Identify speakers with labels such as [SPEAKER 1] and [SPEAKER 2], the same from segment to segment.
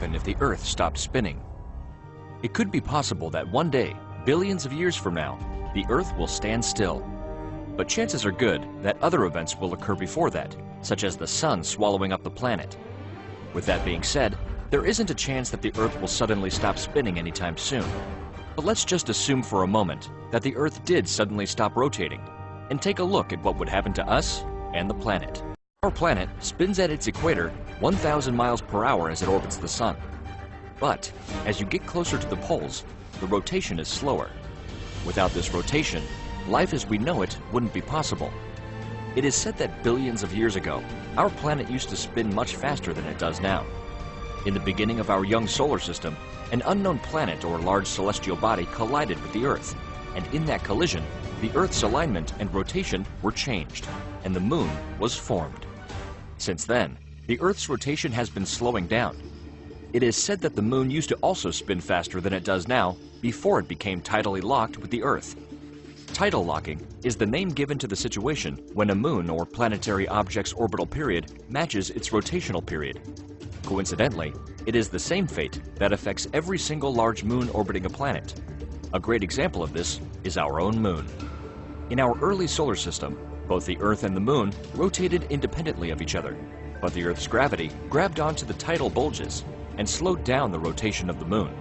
[SPEAKER 1] happen if the Earth stopped spinning? It could be possible that one day, billions of years from now, the Earth will stand still. But chances are good that other events will occur before that, such as the Sun swallowing up the planet. With that being said, there isn't a chance that the Earth will suddenly stop spinning anytime soon. But let's just assume for a moment that the Earth did suddenly stop rotating, and take a look at what would happen to us and the planet. Our planet spins at its equator 1,000 miles per hour as it orbits the Sun. But as you get closer to the poles, the rotation is slower. Without this rotation, life as we know it wouldn't be possible. It is said that billions of years ago, our planet used to spin much faster than it does now. In the beginning of our young solar system, an unknown planet or large celestial body collided with the Earth, and in that collision, the Earth's alignment and rotation were changed, and the Moon was formed. Since then, the Earth's rotation has been slowing down. It is said that the Moon used to also spin faster than it does now before it became tidally locked with the Earth. Tidal locking is the name given to the situation when a moon or planetary object's orbital period matches its rotational period. Coincidentally, it is the same fate that affects every single large moon orbiting a planet. A great example of this is our own moon. In our early solar system, both the Earth and the Moon rotated independently of each other, but the Earth's gravity grabbed onto the tidal bulges and slowed down the rotation of the Moon.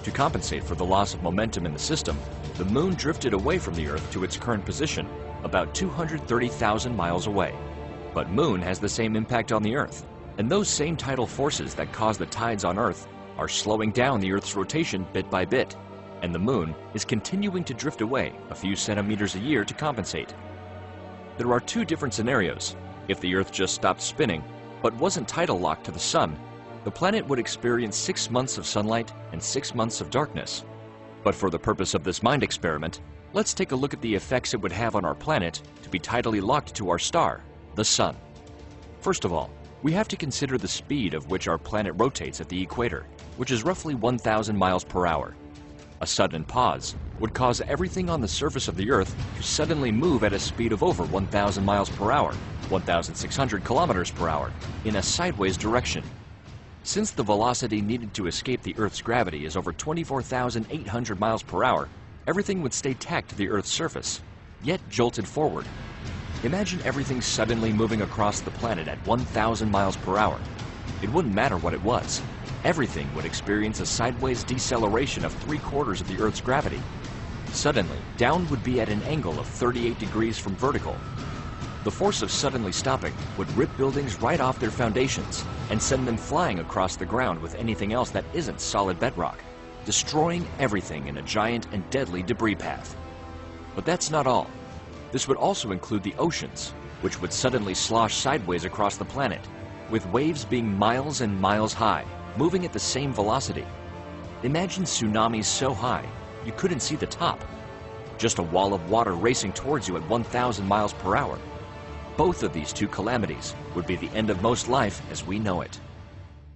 [SPEAKER 1] To compensate for the loss of momentum in the system, the Moon drifted away from the Earth to its current position, about 230,000 miles away. But Moon has the same impact on the Earth, and those same tidal forces that cause the tides on Earth are slowing down the Earth's rotation bit by bit, and the Moon is continuing to drift away a few centimeters a year to compensate. There are two different scenarios. If the Earth just stopped spinning, but wasn't tidal locked to the Sun, the planet would experience 6 months of sunlight and 6 months of darkness. But for the purpose of this mind experiment, let's take a look at the effects it would have on our planet to be tidally locked to our star, the Sun. First of all, we have to consider the speed of which our planet rotates at the equator, which is roughly 1,000 miles per hour. A sudden pause would cause everything on the surface of the Earth to suddenly move at a speed of over 1,000 miles per hour, 1,600 kilometers per hour, in a sideways direction. Since the velocity needed to escape the Earth's gravity is over 24,800 miles per hour, everything would stay tacked to the Earth's surface, yet jolted forward. Imagine everything suddenly moving across the planet at 1,000 miles per hour. It wouldn't matter what it was. Everything would experience a sideways deceleration of 3/4 of the Earth's gravity. Suddenly, down would be at an angle of 38 degrees from vertical. The force of suddenly stopping would rip buildings right off their foundations and send them flying across the ground with anything else that isn't solid bedrock, destroying everything in a giant and deadly debris path. But that's not all. This would also include the oceans, which would suddenly slosh sideways across the planet, with waves being miles and miles high, moving at the same velocity. Imagine tsunamis so high you couldn't see the top. Just a wall of water racing towards you at 1,000 miles per hour. Both of these two calamities would be the end of most life as we know it.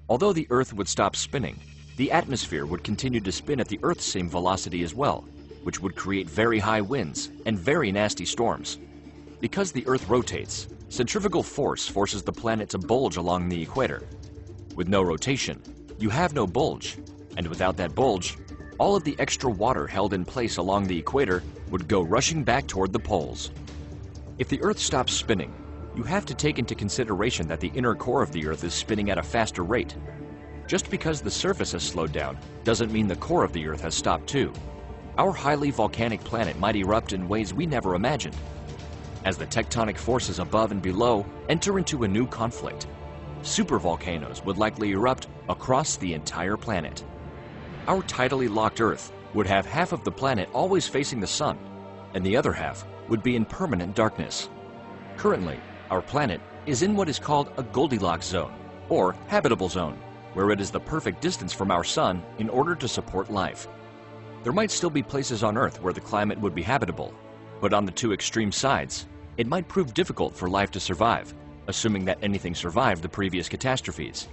[SPEAKER 1] Although the Earth would stop spinning, the atmosphere would continue to spin at the Earth's same velocity as well, which would create very high winds and very nasty storms. Because the Earth rotates, centrifugal force forces the planet to bulge along the equator. With no rotation, you have no bulge, and without that bulge, all of the extra water held in place along the equator would go rushing back toward the poles. If the Earth stops spinning, you have to take into consideration that the inner core of the Earth is spinning at a faster rate. Just because the surface has slowed down doesn't mean the core of the Earth has stopped too. Our highly volcanic planet might erupt in ways we never imagined, as the tectonic forces above and below enter into a new conflict. Supervolcanoes would likely erupt across the entire planet. Our tidally locked Earth would have half of the planet always facing the Sun, and the other half would be in permanent darkness. Currently, our planet is in what is called a Goldilocks zone, or habitable zone, where it is the perfect distance from our Sun in order to support life. There might still be places on Earth where the climate would be habitable, but on the two extreme sides, it might prove difficult for life to survive, assuming that anything survived the previous catastrophes.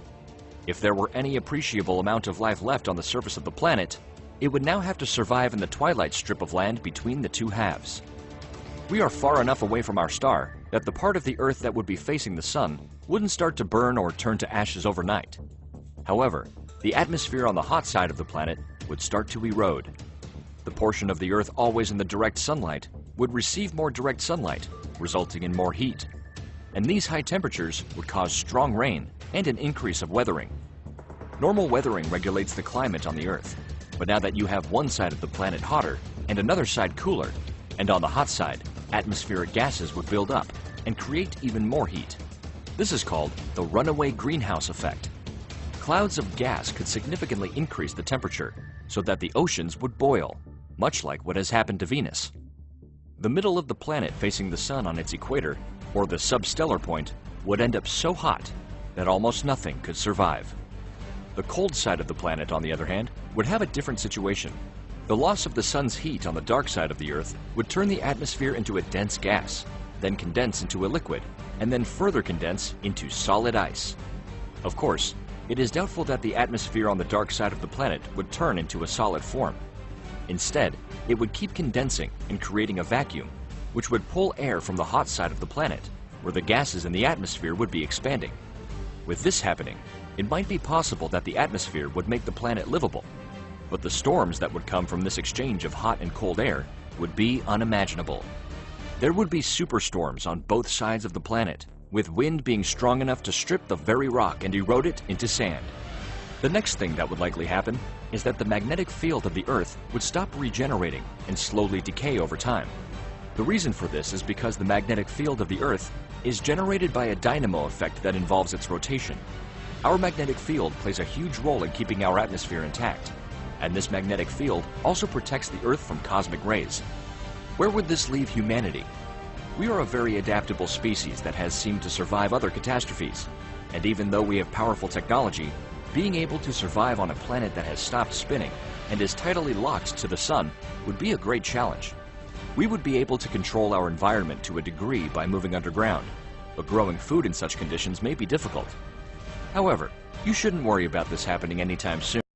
[SPEAKER 1] If there were any appreciable amount of life left on the surface of the planet, it would now have to survive in the twilight strip of land between the two halves. We are far enough away from our star that the part of the Earth that would be facing the Sun wouldn't start to burn or turn to ashes overnight. However, the atmosphere on the hot side of the planet would start to erode. The portion of the Earth always in the direct sunlight would receive more direct sunlight, resulting in more heat. And these high temperatures would cause strong rain and an increase of weathering. Normal weathering regulates the climate on the Earth, but now that you have one side of the planet hotter and another side cooler, and on the hot side, atmospheric gases would build up and create even more heat. This is called the runaway greenhouse effect. Clouds of gas could significantly increase the temperature so that the oceans would boil, much like what has happened to Venus. The middle of the planet facing the sun on its equator, or the substellar point, would end up so hot that almost nothing could survive. The cold side of the planet, on the other hand, would have a different situation. The loss of the sun's heat on the dark side of the Earth would turn the atmosphere into a dense gas, then condense into a liquid, and then further condense into solid ice. Of course, it is doubtful that the atmosphere on the dark side of the planet would turn into a solid form. Instead, it would keep condensing and creating a vacuum, which would pull air from the hot side of the planet, where the gases in the atmosphere would be expanding. With this happening, it might be possible that the atmosphere would make the planet livable, but the storms that would come from this exchange of hot and cold air would be unimaginable. There would be superstorms on both sides of the planet, with wind being strong enough to strip the very rock and erode it into sand. The next thing that would likely happen is that the magnetic field of the Earth would stop regenerating and slowly decay over time. The reason for this is because the magnetic field of the Earth is generated by a dynamo effect that involves its rotation. Our magnetic field plays a huge role in keeping our atmosphere intact, and this magnetic field also protects the Earth from cosmic rays. Where would this leave humanity? We are a very adaptable species that has seemed to survive other catastrophes, and even though we have powerful technology, being able to survive on a planet that has stopped spinning and is tidally locked to the sun would be a great challenge. We would be able to control our environment to a degree by moving underground, but growing food in such conditions may be difficult. However, you shouldn't worry about this happening anytime soon.